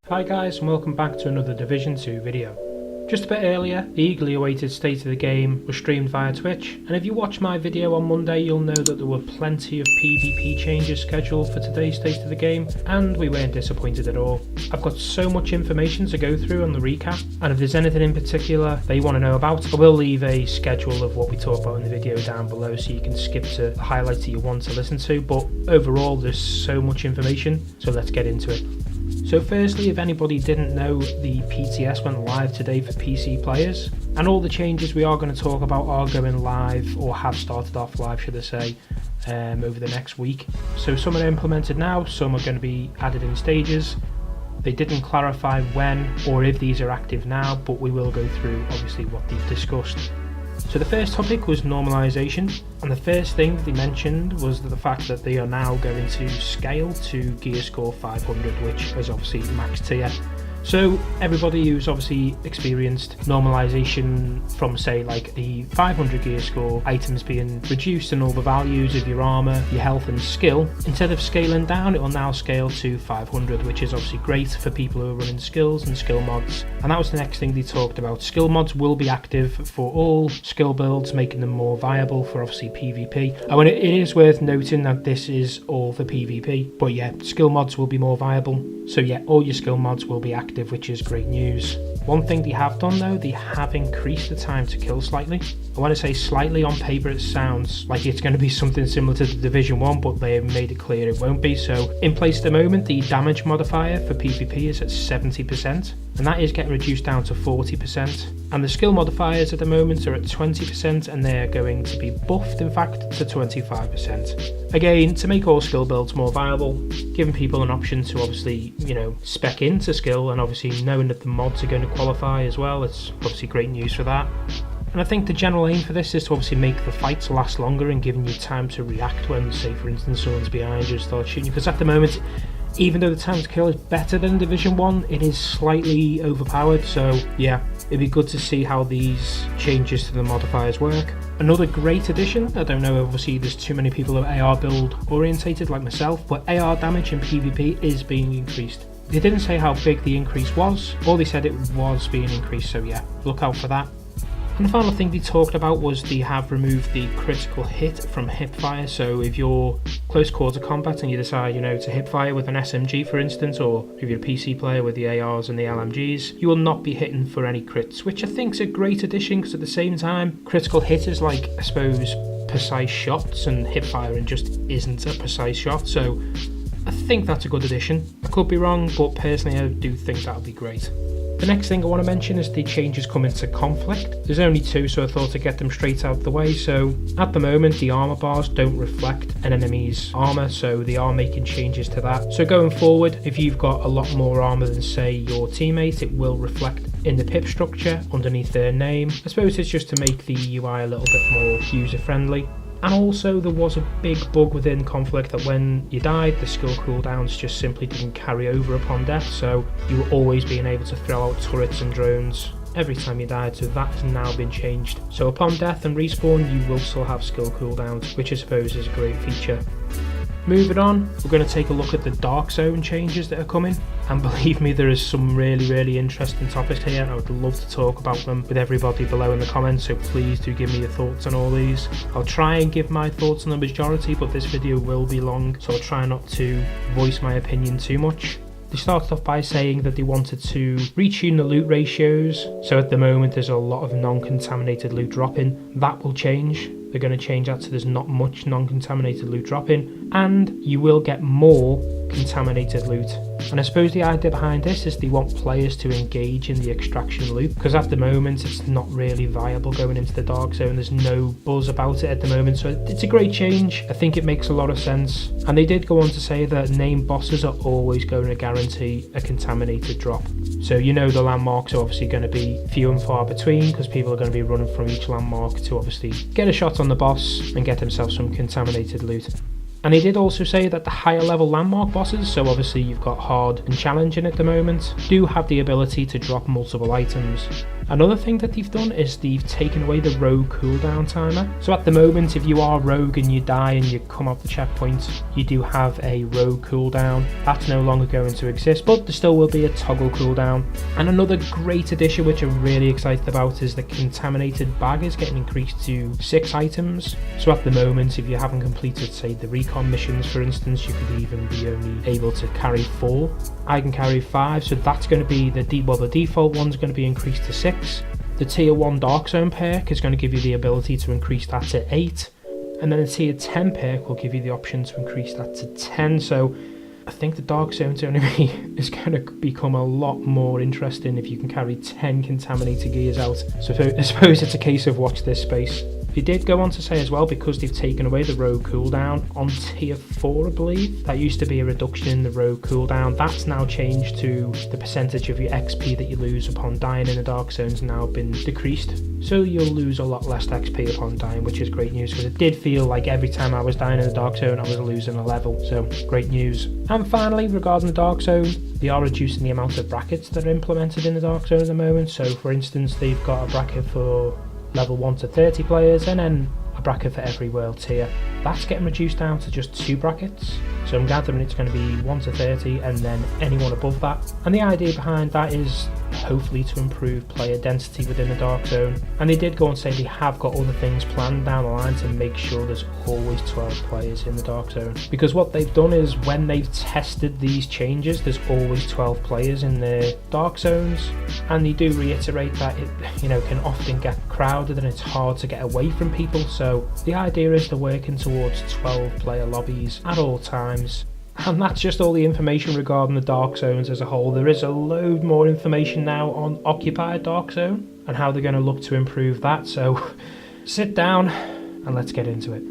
Hi guys, and welcome back to another Division 2 video. Just a bit earlier, the eagerly awaited state of the game was streamed via Twitch, and if you watch my video on Monday you'll know that there were plenty of PvP changes scheduled for today's state of the game, and we weren't disappointed at all. I've got so much information to go through on the recap, and if there's anything in particular that you want to know about, I will leave a schedule of what we talk about in the video down below so you can skip to the highlights that you want to listen to, but overall there's so much information, so let's get into it. So firstly, if anybody didn't know, the PTS went live today for PC players, and all the changes we are going to talk about are going live, or have started off live should I say, over the next week. So some are implemented now, some are going to be added in stages. They didn't clarify when or if these are active now, but we will go through obviously what they've discussed. So the first topic was normalisation, and the first thing they mentioned was the fact that they are now going to scale to gear score 500, which is obviously max tier. So everybody who's obviously experienced normalisation from say like the 500 gear score, items being reduced and all the values of your armour, your health and skill, instead of scaling down it will now scale to 500, which is obviously great for people who are running skills and skill mods. And that was the next thing they talked about. Skill mods will be active for all skill builds, making them more viable for obviously PvP. And it is worth noting that this is all for PvP, but yeah, skill mods will be more viable. So yeah, all your skill mods will be active, which is great news. One thing they have done though, they have increased the time to kill slightly. I want to say slightly. On paper it sounds like it's going to be something similar to the Division 1, but they have made it clear it won't be. So in place at the moment, the damage modifier for PvP is at 70%, and that is getting reduced down to 40%. And the skill modifiers at the moment are at 20%, and they're going to be buffed in fact to 25%. Again, to make all skill builds more viable, giving people an option to obviously, spec into skill, and obviously knowing that the mods are going to qualify as well. It's obviously great news for that. And I think the general aim for this is to obviously make the fights last longer and giving you time to react when, say for instance, someone's behind you and starts shooting you, because at the moment, even though the time to kill is better than Division 1, it is slightly overpowered. So yeah, it'd be good to see how these changes to the modifiers work. Another great addition, I don't know, obviously there's too many people who are AR build orientated like myself, but AR damage in PvP is being increased. They didn't say how big the increase was, or they said it was being increased, so yeah, look out for that. And the final thing they talked about was they have removed the critical hit from hipfire. So if you're close quarter combat and you decide, to hipfire with an SMG for instance, or if you're a PC player with the ARs and the LMGs, you will not be hitting for any crits, which I think is a great addition, because at the same time, critical hit is like, I suppose, precise shots, and hipfire just isn't a precise shot. So I think that's a good addition. I could be wrong, but personally I do think that would be great. The next thing I want to mention is the changes coming to conflict. There's only two, so I thought to get them straight out of the way. So at the moment the armor bars don't reflect an enemy's armor, so they are making changes to that. So going forward, if you've got a lot more armor than say your teammate, it will reflect in the pip structure underneath their name. I suppose it's just to make the UI a little bit more user friendly. And also there was a big bug within conflict that when you died, the skill cooldowns just simply didn't carry over upon death, so you were always being able to throw out turrets and drones every time you died, so that has now been changed. So upon death and respawn you will still have skill cooldowns, which I suppose is a great feature. Moving on, we're going to take a look at the Dark Zone changes that are coming, and believe me, there is some really interesting topics here. I would love to talk about them with everybody below in the comments, so please do give me your thoughts on all these. I'll try and give my thoughts on the majority, but this video will be long, so I'll try not to voice my opinion too much. They started off by saying that they wanted to retune the loot ratios, so at the moment there's a lot of non-contaminated loot dropping. That will change. They're going to change that so there's not much non-contaminated loot dropping, and you will get more contaminated loot. And I suppose the idea behind this is they want players to engage in the extraction loop, because at the moment it's not really viable going into the Dark Zone. There's no buzz about it at the moment, so it's a great change. I think it makes a lot of sense. And they did go on to say that named bosses are always going to guarantee a contaminated drop. So the landmarks are obviously going to be few and far between, because people are going to be running from each landmark to obviously get a shot on the boss and get themselves some contaminated loot. And he did also say that the higher level landmark bosses, so obviously you've got hard and challenging at the moment, do have the ability to drop multiple items. Another thing that they've done is they've taken away the rogue cooldown timer. So at the moment, if you are rogue and you die and you come off the checkpoint, you do have a rogue cooldown. That's no longer going to exist, but there still will be a toggle cooldown. And another great addition which I'm really excited about is the contaminated bag is getting increased to 6 items. So at the moment, if you haven't completed, say, the recon missions, for instance, you could even be only able to carry 4. I can carry 5, so that's going to be the default one's going to be increased to 6. The tier 1 Dark Zone perk is going to give you the ability to increase that to 8, and then the tier 10 perk will give you the option to increase that to 10. So I think the Dark Zone only is going to become a lot more interesting if you can carry 10 contaminated gears out. So I suppose it's a case of watch this space. They did go on to say as well, because they've taken away the rogue cooldown on tier 4, I believe, that used to be a reduction in the rogue cooldown. That's now changed to the percentage of your XP that you lose upon dying in the Dark Zone's now been decreased. So you'll lose a lot less XP upon dying, which is great news, because it did feel like every time I was dying in the Dark Zone, I was losing a level. So great news. And finally, regarding the Dark Zone, they are reducing the amount of brackets that are implemented in the Dark Zone at the moment. So for instance, they've got a bracket for level 1 to 30 players, and then a bracket for every world tier. That's getting reduced down to just 2 brackets. So I'm gathering it's going to be 1 to 30 and then anyone above that. And the idea behind that is hopefully to improve player density within the Dark Zone. And they did go and say they have got other things planned down the line to make sure there's always 12 players in the Dark Zone. Because what they've done is when they've tested these changes, there's always 12 players in the Dark Zones. And they do reiterate that it, can often get crowded and it's hard to get away from people. So the idea is they're working towards 12 player lobbies at all times. And that's just all the information regarding the Dark Zones as a whole. There is a load more information now on Occupied Dark Zone and how they're going to look to improve that. So sit down and let's get into it.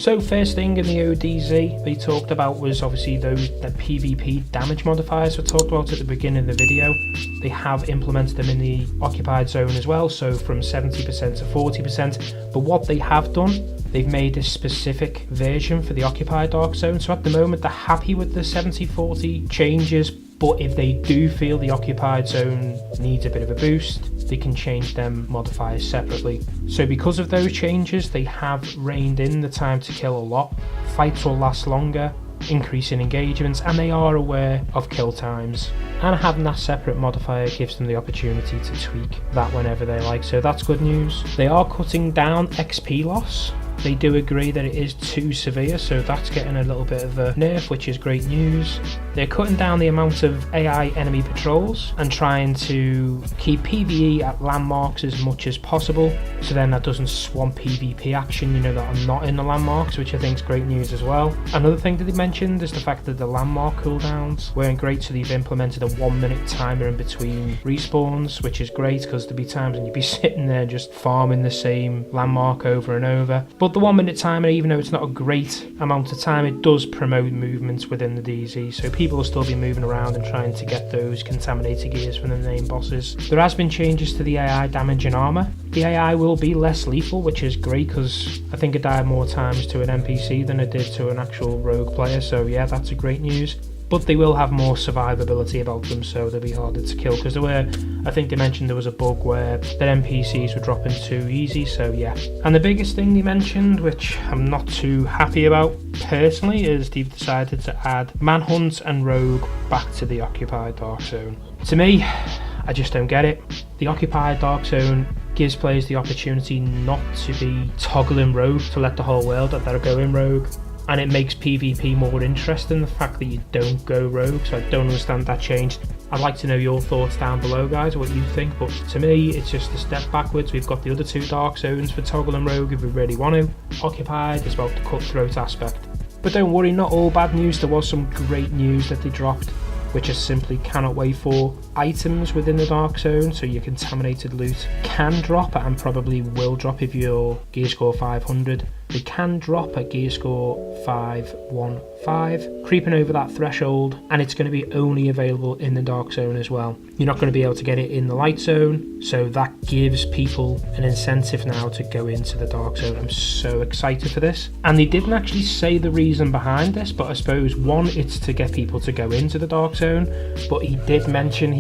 So first thing in the ODZ they talked about was obviously the PvP damage modifiers we talked about at the beginning of the video. They have implemented them in the Occupied Zone as well, so from 70% to 40%. But what they have done, they've made a specific version for the Occupied Dark Zone. So at the moment they're happy with the 70-40 changes, but if they do feel the Occupied Zone needs a bit of a boost, they can change them modifiers separately. So because of those changes, they have reined in the time to kill a lot. Fights will last longer, increase in engagements, and they are aware of kill times. And having that separate modifier gives them the opportunity to tweak that whenever they like, so that's good news. They are cutting down XP loss. They do agree that it is too severe, so that's getting a little bit of a nerf, which is great news. They're cutting down the amount of AI enemy patrols and trying to keep PvE at landmarks as much as possible, so then that doesn't swamp PvP action, that are not in the landmarks, which I think is great news as well. Another thing that they mentioned is the fact that the landmark cooldowns weren't great, so they've implemented a 1-minute timer in between respawns, which is great because there'll be times when you'd be sitting there just farming the same landmark over and over. But the 1-minute timer, even though it's not a great amount of time, it does promote movements within the DZ, so people will still be moving around and trying to get those contaminated gears from the main bosses. There has been changes to the AI damage and armour. The AI will be less lethal, which is great because I think it died more times to an NPC than it did to an actual rogue player, so yeah, that's a great news. But they will have more survivability about them, so they'll be harder to kill, because I think they mentioned there was a bug where the NPCs were dropping too easy, so yeah. And the biggest thing they mentioned, which I'm not too happy about personally, is they've decided to add Manhunt and Rogue back to the Occupied Dark Zone. To me, I just don't get it. The Occupied Dark Zone gives players the opportunity not to be toggling Rogue to let the whole world that they're going Rogue. And it makes PvP more interesting, the fact that you don't go rogue, so I don't understand that change. I'd like to know your thoughts down below, guys, what you think, but to me it's just a step backwards. We've got the other 2 Dark Zones for toggle and rogue if we really want to. Occupied is about the cutthroat aspect. But don't worry, not all bad news. There was some great news that they dropped, which I simply cannot wait for. Items within the Dark Zone, so your contaminated loot can drop and probably will drop if your gear score 500. They can drop at gear score 515, creeping over that threshold, and it's going to be only available in the dark zone as well. You're not going to be able to get it in the light zone, so that gives people an incentive now to go into the dark zone. I'm so excited for this. And they didn't actually say the reason behind this, but I suppose one, it's to get people to go into the dark zone, but he did mention,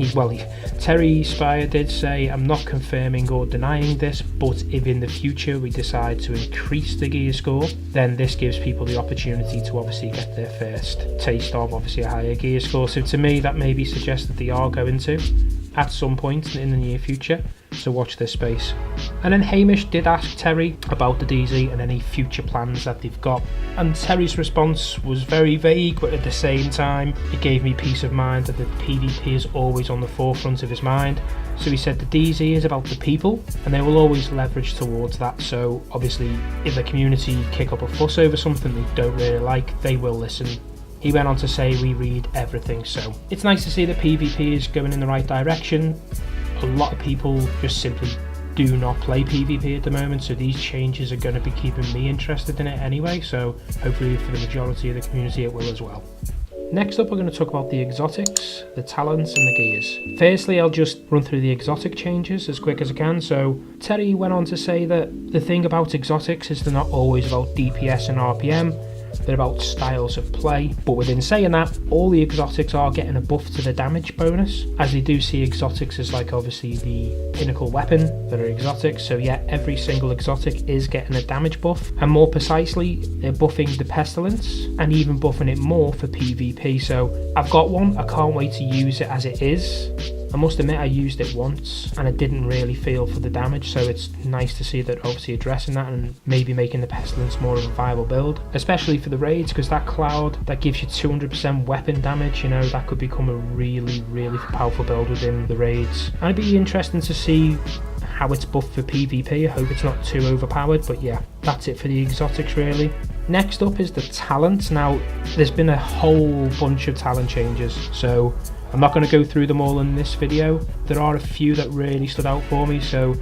Terry Spire did say, I'm not confirming or denying this, but if in the future we decide to increase the gear score, then this gives people the opportunity to obviously get their first taste of obviously a higher gear score. So to me that maybe suggests that they are going to at some point in the near future, so watch this space. And then Hamish did ask Terry about the DZ and any future plans that they've got, and Terry's response was very vague, but at the same time it gave me peace of mind that the PvP is always on the forefront of his mind. So he said the DZ is about the people and they will always leverage towards that, so obviously if the community kick up a fuss over something they don't really like, they will listen. He went on to say we read everything, so it's nice to see that PvP is going in the right direction. A lot of people just simply do not play PvP at the moment, so these changes are going to be keeping me interested in it anyway, so hopefully for the majority of the community it will as well. Next up we're going to talk about the exotics, the talents and the gears. Firstly I'll just run through the exotic changes as quick as I can. So Terry went on to say that the thing about exotics is they're not always about DPS and RPM, they're about styles of play, but within saying that, all the exotics are getting a buff to the damage bonus, as they do see exotics as like obviously the pinnacle weapon that are exotics. So yeah, every single exotic is getting a damage buff, and more precisely they're buffing the pestilence and even buffing it more for PvP. So I've got one, I can't wait to use it as it is. I must admit I used it once and I didn't really feel for the damage, so it's nice to see that obviously addressing that and maybe making the pestilence more of a viable build, especially for the raids, because that cloud that gives you 200% weapon damage, you know, that could become a really powerful build within the raids. And it'd be interesting to see how it's buffed for PvP. I hope it's not too overpowered, but yeah, that's it for the exotics really. Next up is the talents. Now there's been a whole bunch of talent changes, so I'm not going to go through them all in this video. There are a few that really stood out for me. So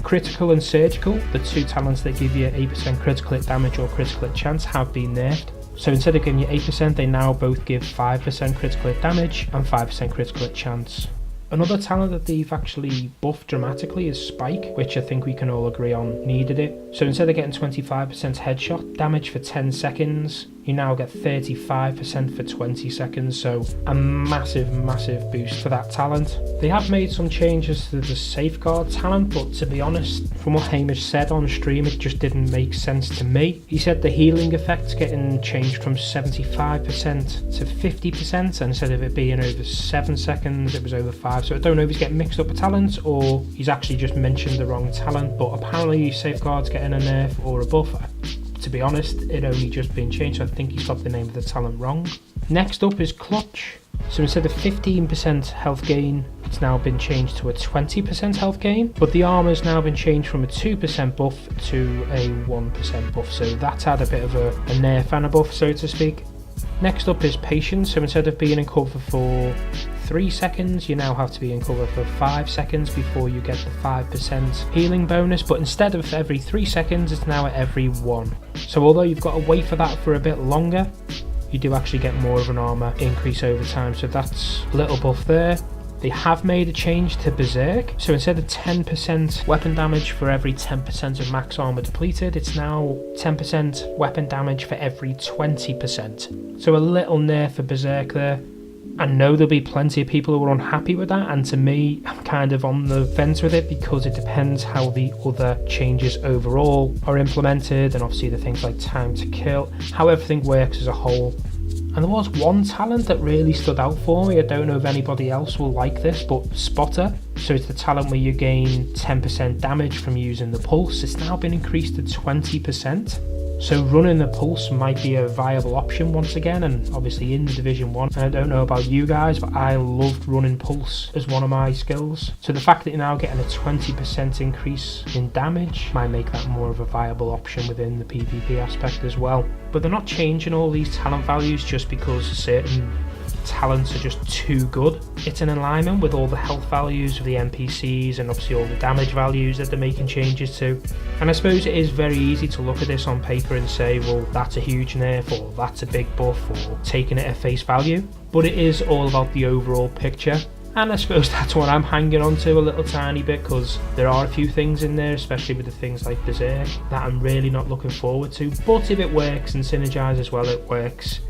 critical and surgical, the two talents that give you 8% critical hit damage or critical hit chance, have been nerfed. So instead of giving you 8%, they now both give 5% critical hit damage and 5% critical hit chance. Another talent that they've actually buffed dramatically is Spike, which I think we can all agree on needed it. So instead of getting 25% headshot damage for 10 seconds, you now get 35% for 20 seconds, so a massive boost for that talent. They have made some changes to the safeguard talent, but to be honest, from what Hamish said on stream, it just didn't make sense to me. He said the healing effect's getting changed from 75% to 50%, and instead of it being over 7 seconds, it was over 5. So I don't know if he's getting mixed up with talents or he's actually just mentioned the wrong talent, but apparently safeguard's getting a nerf or a buff. To be honest, it only just been changed, so I think he's got the name of the talent wrong. Next up is Clutch. So instead of 15% health gain, it's now been changed to a 20% health gain, but the armor's now been changed from a 2% buff to a 1% buff, so that's had a bit of a nerf and a buff, so to speak. Next up is Patience. So instead of being in cover for 3 seconds, you now have to be in cover for 5 seconds before you get the 5% healing bonus, but instead of every 3 seconds, it's now at every 1. So although you've got to wait for that for a bit longer, you do actually get more of an armor increase over time, so that's a little buff there. They have made a change to Berserk, so instead of 10% weapon damage for every 10% of max armor depleted, it's now 10% weapon damage for every 20%. So a little nerf for Berserk there. I know there'll be plenty of people who are unhappy with that, and to me, I'm kind of on the fence with it because it depends how the other changes overall are implemented, and obviously the things like time to kill, how everything works as a whole. And there was one talent that really stood out for me. I don't know if anybody else will like this, but Spotter. So it's the talent where you gain 10% damage from using the pulse. It's now been increased to 20%. So running the pulse might be a viable option once again, and obviously in the Division 1. And I don't know about you guys, but I loved running pulse as one of my skills. So the fact that you're now getting a 20% increase in damage might make that more of a viable option within the PvP aspect as well. But they're not changing all these talent values just because certain talents are just too good. It's in alignment with all the health values of the NPCs and obviously all the damage values that they're making changes to. And I suppose it is very easy to look at this on paper and say, well, that's a huge nerf, or that's a big buff, or taking it at face value. But it is all about the overall picture. And I suppose that's what I'm hanging on to a little tiny bit, because there are a few things in there, especially with the things like Berserk, that I'm really not looking forward to. But if it works and synergizes well, it works.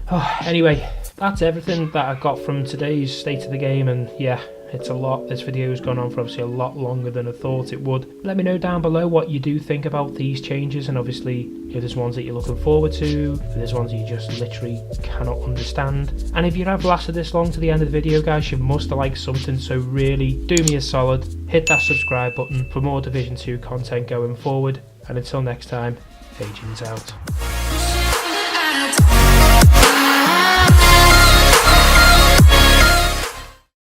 Anyway, that's everything that I got from today's State of the Game, and yeah, it's a lot. This video has gone on for obviously a lot longer than I thought it would. Let me know down below what you do think about these changes, and obviously if there's ones that you're looking forward to, if there's ones you just literally cannot understand. And if you have lasted this long to the end of the video, guys, you must have liked something, so really do me a solid, hit that subscribe button for more Division 2 content going forward, and until next time, Agents out.